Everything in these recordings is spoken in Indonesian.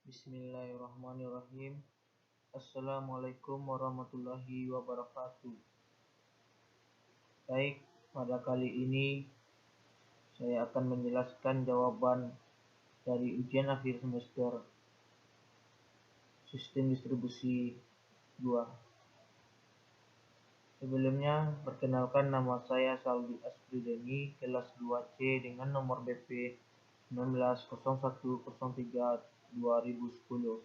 Bismillahirrahmanirrahim. Assalamualaikum warahmatullahi wabarakatuh. Baik, pada kali ini saya akan menjelaskan jawaban dari ujian akhir semester Sistem Distribusi 2. Sebelumnya, perkenalkan, nama saya Saldi Asfrideni, kelas 2C dengan nomor BP 190103-2010.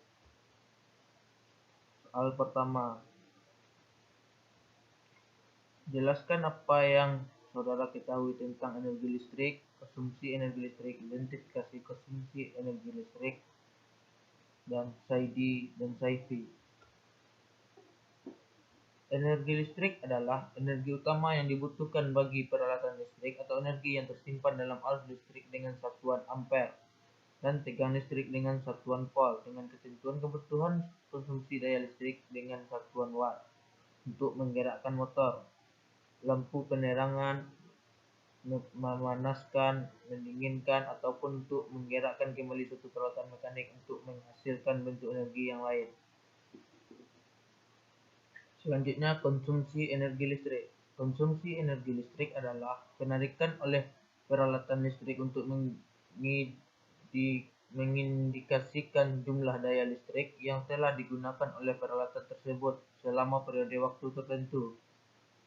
Soal pertama, jelaskan apa yang saudara ketahui tentang energi listrik, konsumsi energi listrik, identifikasi konsumsi energi listrik, dan SAIDI dan SAIFI. Energi listrik adalah energi utama yang dibutuhkan bagi peralatan listrik atau energi yang tersimpan dalam arus listrik dengan satuan ampere dan tegangan listrik dengan satuan volt dengan ketentuan kebutuhan konsumsi daya listrik dengan satuan watt untuk menggerakkan motor, lampu penerangan, memanaskan, mendinginkan, ataupun untuk menggerakkan kembali suatu peralatan mekanik untuk menghasilkan bentuk energi yang lain. Selanjutnya, konsumsi energi listrik. Konsumsi energi listrik adalah penarikan oleh peralatan listrik untuk mengindikasikan jumlah daya listrik yang telah digunakan oleh peralatan tersebut selama periode waktu tertentu.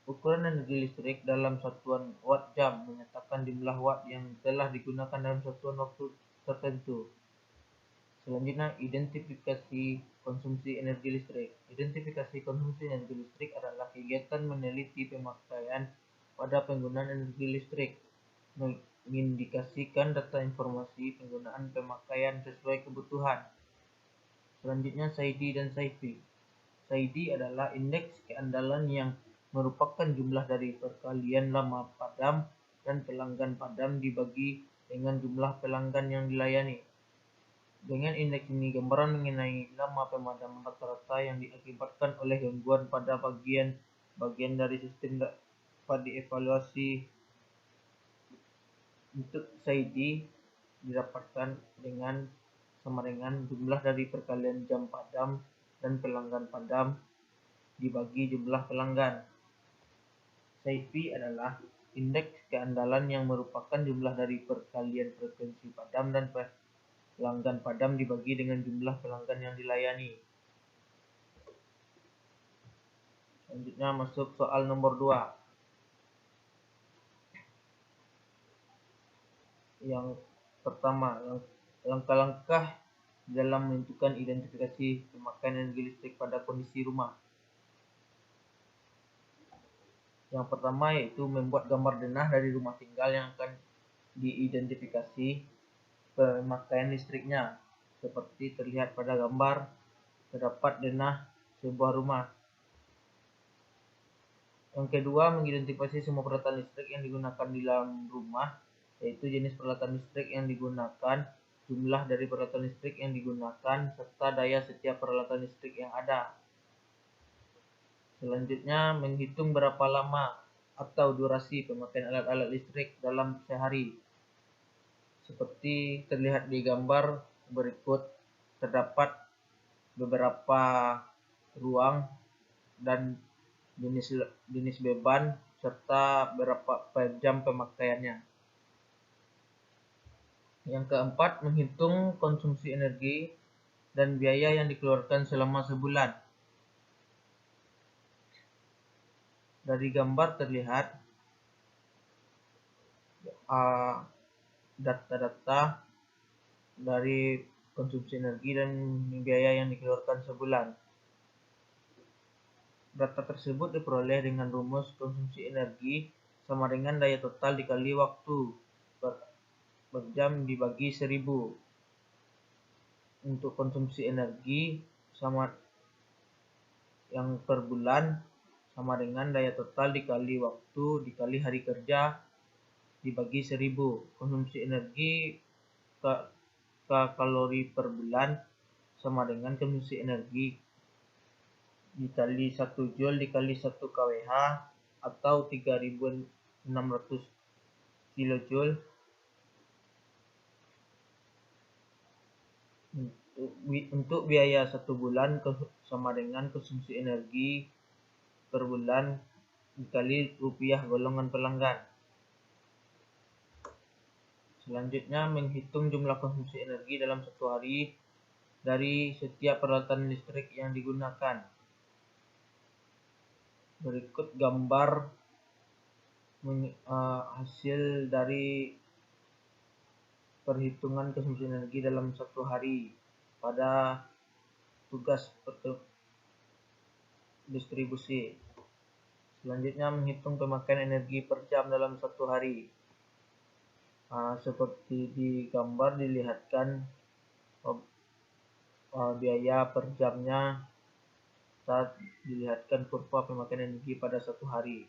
Ukuran energi listrik dalam satuan watt jam menyatakan jumlah watt yang telah digunakan dalam satuan waktu tertentu. Selanjutnya, identifikasi konsumsi energi listrik. Identifikasi konsumsi energi listrik adalah kegiatan meneliti pemakaian pada penggunaan energi listrik, mengindikasikan data informasi penggunaan pemakaian sesuai kebutuhan. Selanjutnya, SAIDI dan SAIFI. SAIDI adalah indeks keandalan yang merupakan jumlah dari perkalian lama padam dan pelanggan padam dibagi dengan jumlah pelanggan yang dilayani. Dengan indeks ini, gambaran mengenai lama pemadaman rata-rata yang diakibatkan oleh gangguan pada bagian dari sistem dapat dievaluasi. Untuk SAIDI didapatkan sama dengan jumlah dari perkalian jam padam dan pelanggan padam dibagi jumlah pelanggan. SAIFI adalah indeks keandalan yang merupakan jumlah dari perkalian frekuensi padam dan pelanggan padam dibagi dengan jumlah pelanggan yang dilayani. Selanjutnya masuk soal nomor 2. Yang pertama, langkah-langkah dalam menentukan identifikasi pemakaian energi listrik pada kondisi rumah. Yang pertama yaitu membuat gambar denah dari rumah tinggal yang akan diidentifikasi pemakaian listriknya. Seperti terlihat pada gambar, terdapat denah sebuah rumah. Yang kedua, mengidentifikasi semua peralatan listrik yang digunakan di dalam rumah, yaitu jenis peralatan listrik yang digunakan, jumlah dari peralatan listrik yang digunakan, serta daya setiap peralatan listrik yang ada. Selanjutnya, menghitung berapa lama atau durasi pemakaian alat-alat listrik dalam sehari. Seperti terlihat di gambar berikut, terdapat beberapa ruang dan jenis beban serta berapa jam pemakaiannya. Yang keempat, menghitung konsumsi energi dan biaya yang dikeluarkan selama sebulan. Dari gambar terlihat data-data dari konsumsi energi dan biaya yang dikeluarkan sebulan. Data tersebut diperoleh dengan rumus konsumsi energi sama dengan daya total dikali waktu per jam dibagi 1000. Untuk konsumsi energi sama yang per bulan sama dengan daya total dikali waktu dikali hari kerja dibagi 1000. Konsumsi energi kalori per bulan sama dengan konsumsi energi dikali 1 Joule dikali 1 kWh atau 3600 kilojoule Untuk biaya 1 bulan sama dengan konsumsi energi per bulan dikali rupiah golongan pelanggan. Selanjutnya, menghitung jumlah konsumsi energi dalam satu hari dari setiap peralatan listrik yang digunakan. Berikut gambar hasil dari perhitungan konsumsi energi dalam satu hari pada tugas distribusi. Selanjutnya, menghitung pemakaian energi per jam dalam satu hari. Seperti di gambar dilihatkan biaya per jamnya saat dilihatkan kurva pemakaian energi pada satu hari.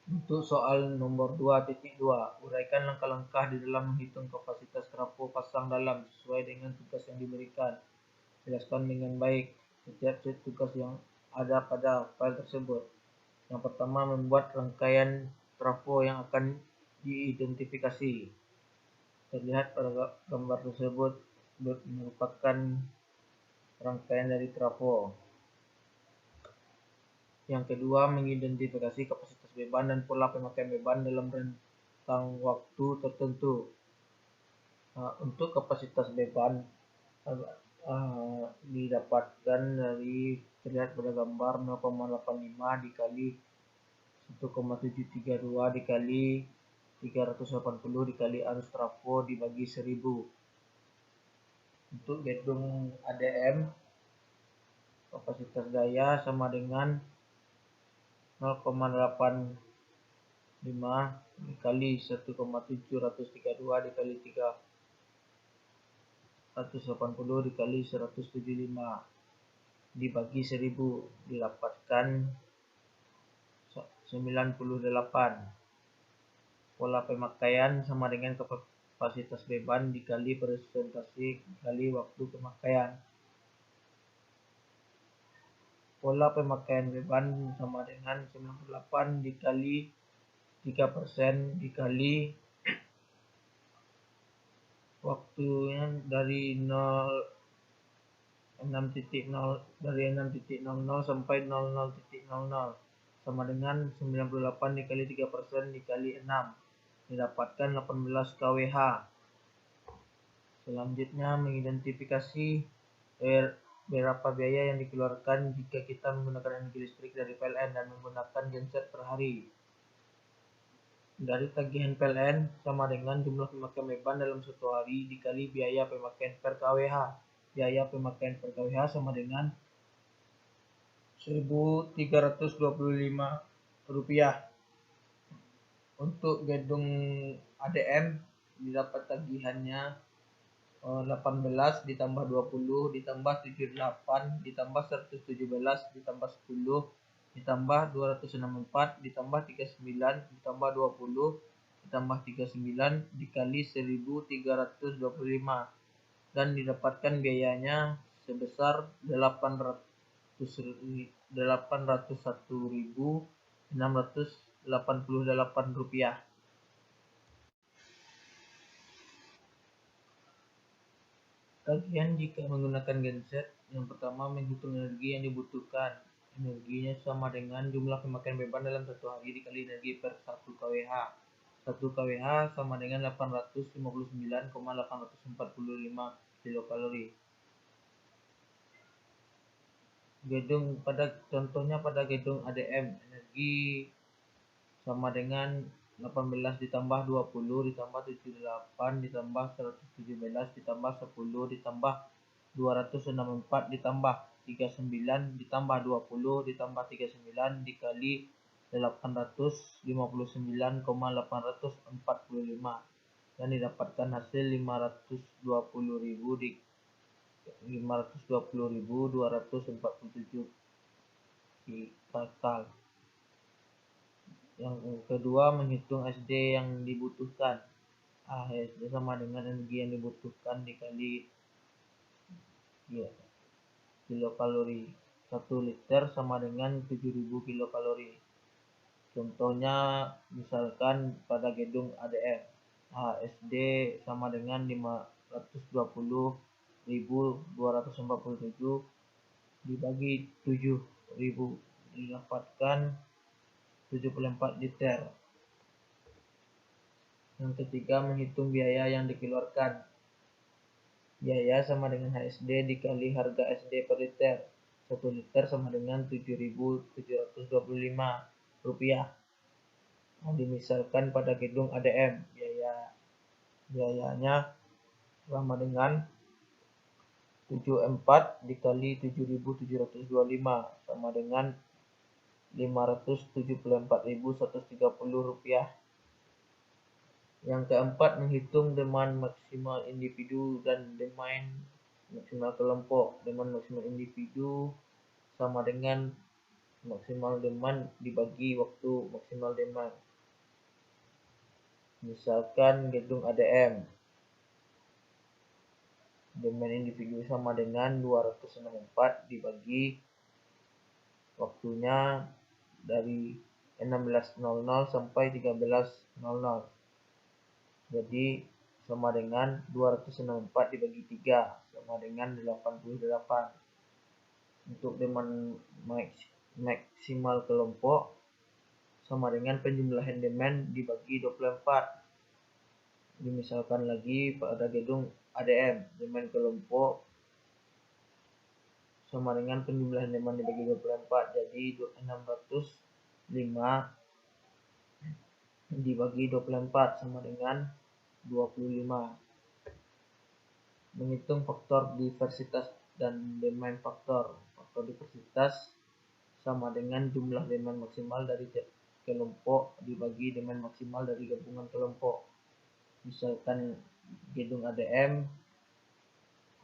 Untuk soal nomor 2.2, uraikan langkah-langkah di dalam menghitung kapasitas trafo pasang dalam sesuai dengan tugas yang diberikan. Jelaskan dengan baik setiap tugas yang ada pada file tersebut. Yang pertama, membuat rangkaian trafo yang akan diidentifikasi. Terlihat pada gambar tersebut merupakan rangkaian dari trafo. Yang kedua, mengidentifikasi kapasitas beban dan pola pemakaian beban dalam rentang waktu tertentu. Untuk kapasitas beban didapatkan dari terlihat pada gambar 0,85 dikali 1,732 dikali 380 dikali arus trafo dibagi 1000. Untuk gedung ADM, kapasitas daya sama dengan 0,85 dikali 1,732 dikali 380 dikali 175 dibagi 1000 didapatkan 98. Pola pemakaian sama dengan kapasitas beban dikali presentasi dikali waktu pemakaian. Pola pemakaian beban sama dengan 98 dikali 3% dikali waktunya dari 6.00 sampai 00.00 sama dengan 98 dikali 3% dikali 6 didapatkan 18 kWh. Selanjutnya, mengidentifikasi berapa biaya yang dikeluarkan jika kita menggunakan energi listrik dari PLN dan menggunakan genset per hari. Dari tagihan PLN sama dengan jumlah pemakaian beban dalam satu hari dikali biaya pemakaian per kWh. Biaya pemakaian per kWh sama dengan Rp1.325. Untuk gedung ADM didapat tagihannya 18 ditambah 20 ditambah 78 ditambah 117 ditambah 10 ditambah 264 ditambah 39 ditambah 20 ditambah 39 dikali 1.325 dan didapatkan biayanya sebesar 801.688 rupiah. Tagihan jika menggunakan genset. Yang pertama, menghitung energi yang dibutuhkan. Energinya sama dengan jumlah pemakaian beban dalam satu hari dikali energi per 1 kWh. 1 kWh sama dengan 859,845 kilokalori. Contohnya pada gedung ADM, energi sama dengan 18 ditambah 20 ditambah 78 ditambah 117 ditambah 10 ditambah 264 ditambah 39 ditambah 20 ditambah 39 dikali 859,845 dan didapatkan hasil 520.247 kcal. Yang kedua, menghitung SD yang dibutuhkan. SD sama dengan energi yang dibutuhkan dikali kilokalori. 1 liter sama dengan 7.000 kilokalori. Contohnya misalkan pada gedung ADM. HSD sama dengan 520.247 dibagi 7.000 didapatkan 74 liter. Yang ketiga, menghitung biaya yang dikeluarkan. Biaya sama dengan HSD dikali harga SD per liter. 1 liter sama dengan 7.725 rupiah. Nah, dimisalkan pada gedung ADM, biayanya sama dengan 74 dikali 7.725 sama dengan 574.130 rupiah. Yang keempat, menghitung demand maksimal individu dan demand maksimal kelompok. Demand maksimal individu sama dengan maksimal demand dibagi waktu maksimal demand. Misalkan gedung ADM, demand individu sama dengan 264 dibagi waktunya dari 16.00 sampai 13.00. Jadi sama dengan 264 dibagi 3 sama dengan 88. Untuk demand maksimal kelompok sama dengan penjumlahan demand dibagi 24. Misalkan lagi pada gedung ADM, demand kelompok sama dengan penjumlahan demand dibagi 24. Jadi 605 dibagi 24 sama dengan 25. Menghitung faktor diversitas dan demand faktor. Faktor diversitas sama dengan jumlah demand maksimal dari kelompok dibagi demand maksimal dari gabungan kelompok. Misalkan gedung ADM,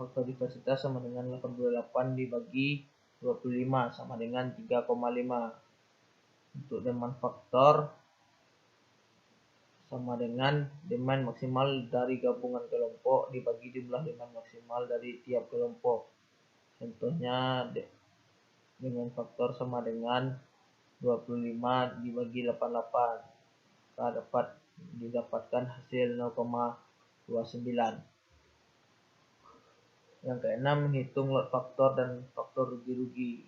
faktor diversitas sama dengan 88 dibagi 25 sama dengan 3,5. Untuk demand faktor sama dengan demand maksimal dari gabungan kelompok dibagi jumlah demand maksimal dari tiap kelompok. Contohnya, demand faktor sama dengan 25 dibagi 88. Dapat didapatkan hasil 0,29. Yang keenam, menghitung load faktor dan faktor rugi-rugi.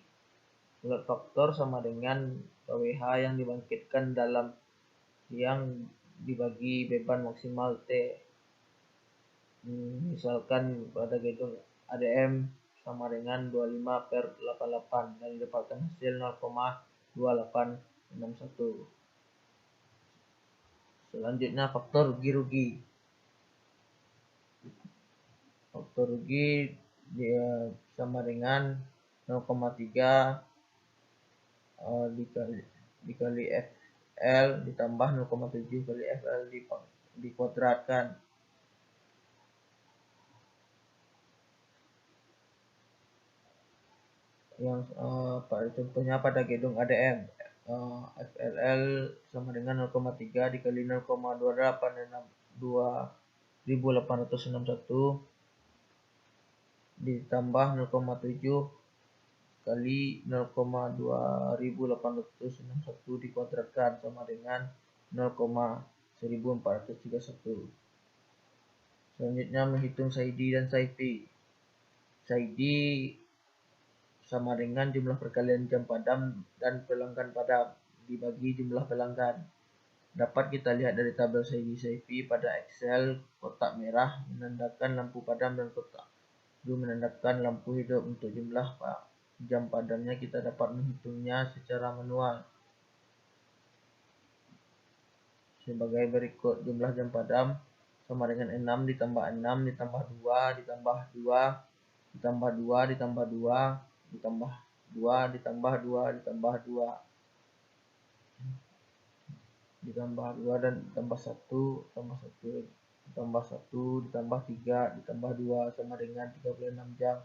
Load faktor sama dengan KWH yang dibangkitkan dalam yang dibagi beban maksimal T. Misalkan pada gedung ADM sama dengan 25/88 dan didapatkan hasil 0,2861. Selanjutnya, faktor rugi-rugi. Faktor rugi dia sama dengan 0,3 dikali FL ditambah 0,7 kali FL dikuadratkan. Yang contohnya pada gedung ADM, FLL sama dengan 0,3 dikali 0,2861 ditambah 0,7 kali 0,2861 dikuadratkan sama dengan 0,1431. Selanjutnya, menghitung SAID dan SAIFI. SAID sama dengan jumlah perkalian jam padam dan pelanggan padam dibagi jumlah pelanggan. Dapat kita lihat dari tabel SAID SAIFI pada Excel. Kotak merah menandakan lampu padam dan kotak biru menandakan lampu hidup. Untuk jumlah jam padamnya kita dapat menghitungnya secara manual sebagai berikut. Jumlah jam padam sama dengan 6 ditambah 6 ditambah 2 ditambah 2 ditambah 2 ditambah 2 ditambah 2 ditambah 2 ditambah 2 ditambah 2 dan ditambah 1 ditambah 1 ditambah 1 ditambah 3 ditambah 2 sama dengan 36 jam.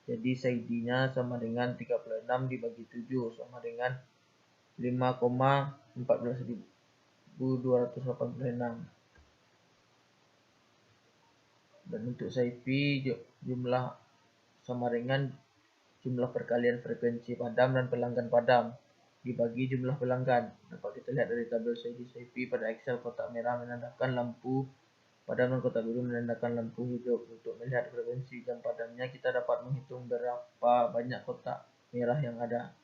Jadi SAID-nya sama dengan 36 dibagi 7 sama dengan 5,14.286. Dan untuk SAIFI jumlah sama dengan jumlah perkalian frekuensi padam dan pelanggan padam dibagi jumlah pelanggan. Dapat kita lihat dari tabel SAID SAIFI pada Excel. Kotak merah menandakan lampu Padam dan kotak biru menandakan lampu hidup. Untuk melihat frekuensi jam padamnya, kita dapat menghitung berapa banyak kotak merah yang ada.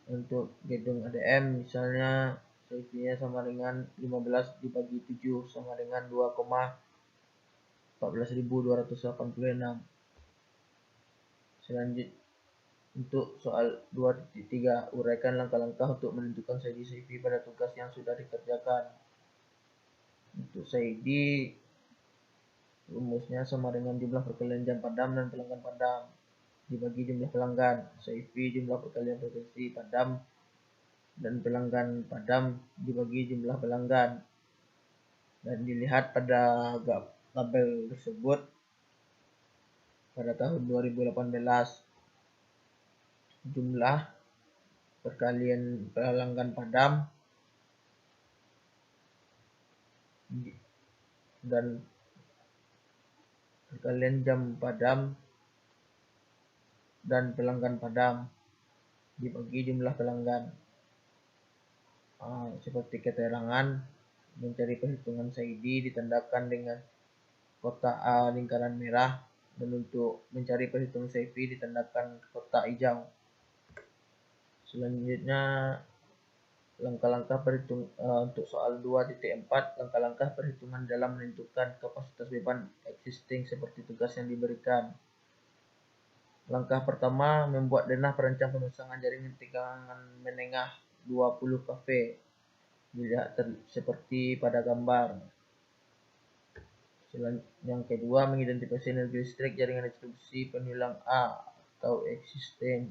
Untuk gedung ADM, misalnya seisinya sama dengan 15 dibagi 7 sama dengan 2,14.286. Selanjutnya, untuk soal 2.3, uraikan langkah-langkah untuk menentukan SID pada tugas yang sudah dikerjakan. Untuk SID, rumusnya sama dengan jumlah perkalian jam padam dan pelanggan padam dibagi jumlah pelanggan. SID jumlah perkalian frekuensi padam dan pelanggan padam dibagi jumlah pelanggan. Dan dilihat pada tabel tersebut, pada tahun 2018 jumlah perkalian pelanggan padam dan perkalian jam padam dan pelanggan padam dibagi jumlah pelanggan. Seperti keterangan, mencari perhitungan SID ditandakan dengan kotak A lingkaran merah, dan untuk mencari perhitungan SID ditandakan kotak hijau. Selanjutnya, langkah-langkah perhitung untuk soal 2.4, langkah-langkah perhitungan dalam menentukan kapasitas beban existing seperti tugas yang diberikan. Langkah pertama, membuat denah perancang pemasangan jaringan tegangan menengah 20 kV. Dilihat seperti pada gambar. Yang kedua, mengidentifikasi energi listrik jaringan distribusi penyulang A atau existing.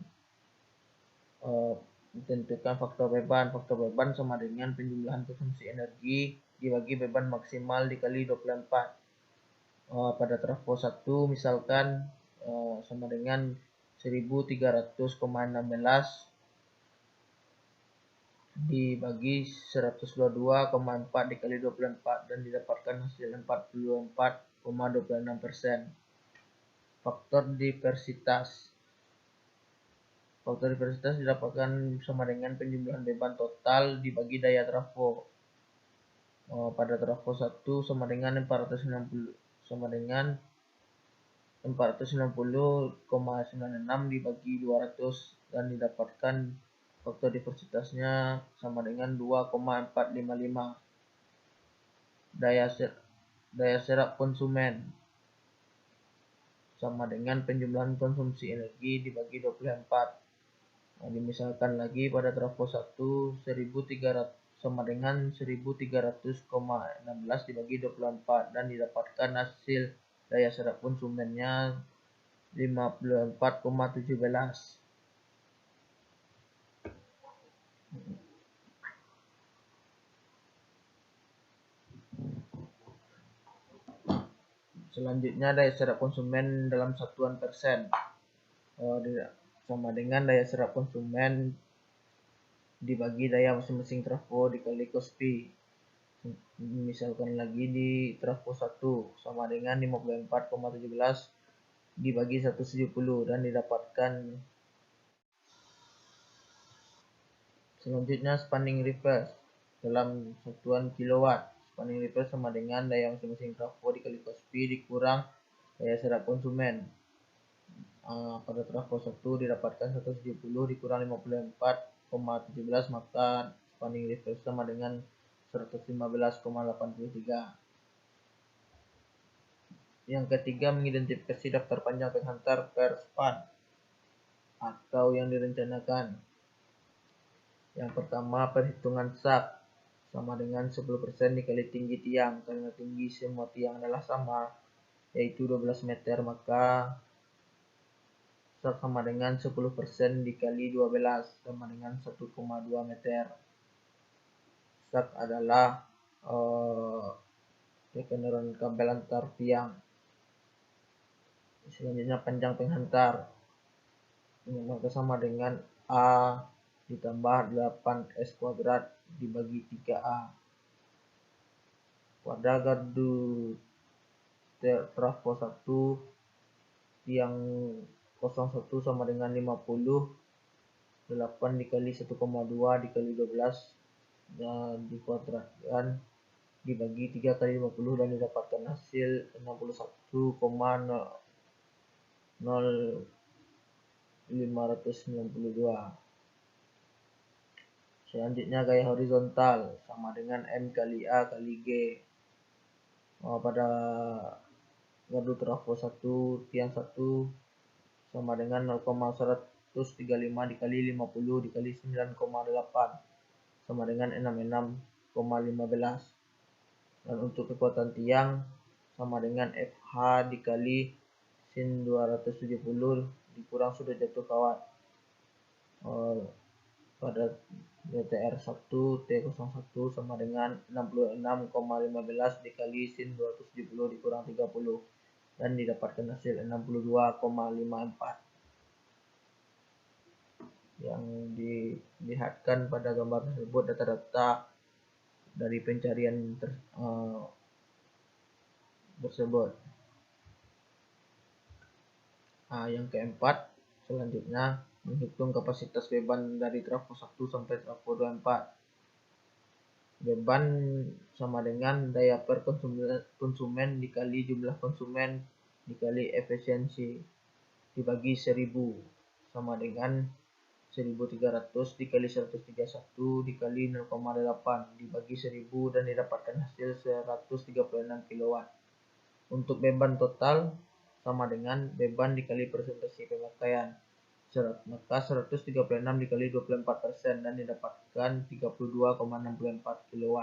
Ditentukan faktor beban. Faktor beban sama dengan penjumlahan konsumsi energi dibagi beban maksimal dikali 24. Pada trafo 1 misalkan sama dengan 1300,16 dibagi 122,4 dikali 24 dan didapatkan hasil 44,26%. Faktor diversitas. Faktor diversitas didapatkan sama dengan penjumlahan beban total dibagi daya trafo. Pada trafo 1 sama dengan 460,96 dibagi 200 dan didapatkan faktor diversitasnya sama dengan 2,455. Daya serap konsumen sama dengan penjumlahan konsumsi energi dibagi 24. Dimisalkan lagi pada trafo 1 1300 sama dengan 1300,16 dibagi 24 dan didapatkan hasil daya serap konsumennya 54,17. Selanjutnya, daya serap konsumen dalam satuan persen sama dengan daya serap konsumen dibagi daya masing-masing trafo dikali cos P. Misalkan lagi di trafo 1 sama dengan 54,17 dibagi 170 dan didapatkan. Selanjutnya, spanning reverse dalam satuan kilowatt. Spanning reverse sama dengan daya masing-masing trafo dikali cos P dikurang daya serap konsumen. Pada trafo 1 didapatkan 170 dikurang 54,17, maka spanning reverse sama dengan 115,83. Yang ketiga, mengidentifikasi daftar panjang penghantar per span atau yang direncanakan. Yang pertama, perhitungan sak sama dengan 10% dikali tinggi tiang. Karena tinggi semua tiang adalah sama, yaitu 12 meter, maka sak sama dengan 10% dikali 12 sama dengan 1,2 meter. Sak adalah kekendaraan kabel antar tiang. Selanjutnya, panjang penghantar, maka sama dengan A ditambah 8S kuadrat dibagi 3A. Pada gardu trafo 1 tiang 01 sama dengan 50, 8 dikali 1,2 dikali 12 dan dikuadratkan dibagi 3 kali 50 dan didapatkan hasil 61,0592. Selanjutnya gaya horizontal sama dengan M kali A kali G. Pada gardu trafo 1 tiang 1 sama dengan 0,135 dikali 50 dikali 9,8 sama dengan 66,15. Dan untuk kekuatan tiang sama dengan FH dikali sin 270 dikurang sudut jatuh kawat. Pada DTR 1 T01 sama dengan 66,15 dikali sin 270 dikurang 30 dan didapatkan hasil 62,54. Yang dilihatkan pada gambar tersebut data-data dari pencarian tersebut. Yang keempat, selanjutnya menghitung kapasitas beban dari trafo 1 sampai trafo 24. Beban sama dengan daya per konsumen dikali jumlah konsumen dikali efisiensi dibagi 1000 sama dengan 1300 dikali 131 dikali 0,8 dibagi 1000 dan didapatkan hasil 136 kW. Untuk beban total sama dengan beban dikali persentase pemakaian. Maka 136 dikali 24% dan didapatkan 32,64 kW.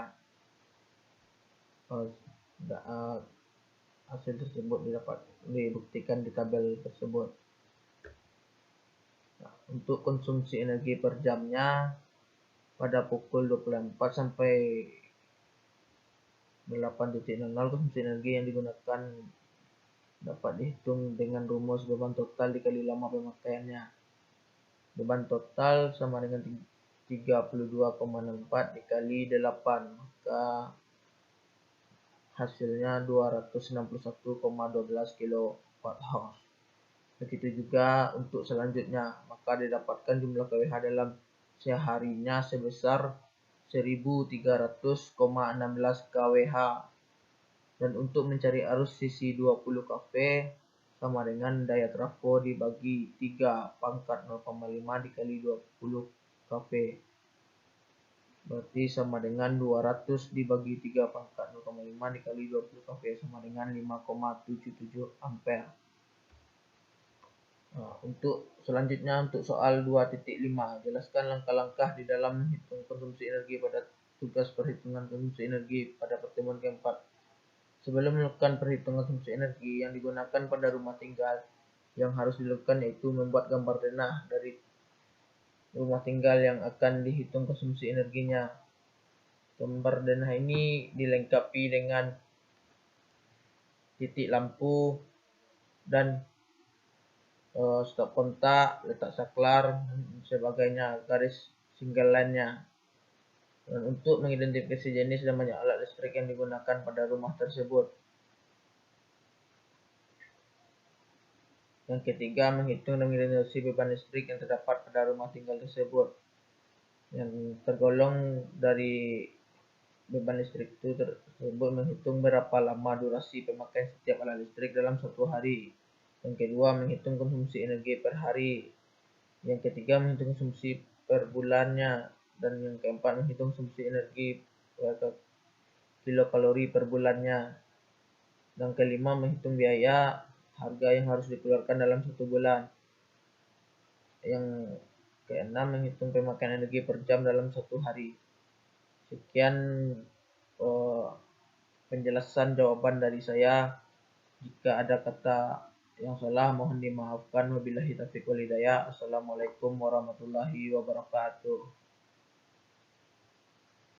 Hasil tersebut dibuktikan di tabel tersebut. Untuk konsumsi energi per jamnya pada pukul 24 sampai 8.00 konsumsi energi yang digunakan dapat dihitung dengan rumus beban total dikali lama pemakaiannya. Beban total sama dengan 32,64 dikali 8, maka hasilnya 261,12 kWh. Begitu juga untuk selanjutnya, maka didapatkan jumlah kWh dalam seharinya sebesar 1300,16 kWh. Dan untuk mencari arus sisi 20 kV sama dengan daya trafo dibagi 3 pangkat 0,5 dikali 20 kV. Berarti sama dengan 200 dibagi 3 pangkat 0,5 dikali 20 kV sama dengan 5,77 ampere. Untuk selanjutnya untuk soal 2.5, jelaskan langkah-langkah di dalam menghitung konsumsi energi pada tugas perhitungan konsumsi energi pada pertemuan keempat. Sebelum melakukan perhitungan konsumsi energi yang digunakan pada rumah tinggal, yang harus dilakukan yaitu membuat gambar denah dari rumah tinggal yang akan dihitung konsumsi energinya. Gambar denah ini dilengkapi dengan titik lampu dan stop kontak, letak saklar, sebagainya, garis single line-nya. Dan untuk mengidentifikasi jenis dan banyak alat listrik yang digunakan pada rumah tersebut. Yang ketiga, menghitung dan mengidentifikasi beban listrik yang terdapat pada rumah tinggal tersebut. Yang tergolong dari beban listrik tersebut menghitung berapa lama durasi pemakaian setiap alat listrik dalam suatu hari. Yang kedua, menghitung konsumsi energi per hari. Yang ketiga, menghitung konsumsi per bulannya. Dan yang keempat, menghitung konsumsi energi per kilokalori per bulannya. Dan kelima, menghitung biaya harga yang harus dikeluarkan dalam satu bulan. Yang keenam, menghitung pemakaian energi per jam dalam satu hari. Sekian penjelasan jawaban dari saya. Jika ada kata yang salah mohon dimaafkan. Wabillahi taufiq wal hidayah. Assalamualaikum warahmatullahi wabarakatuh.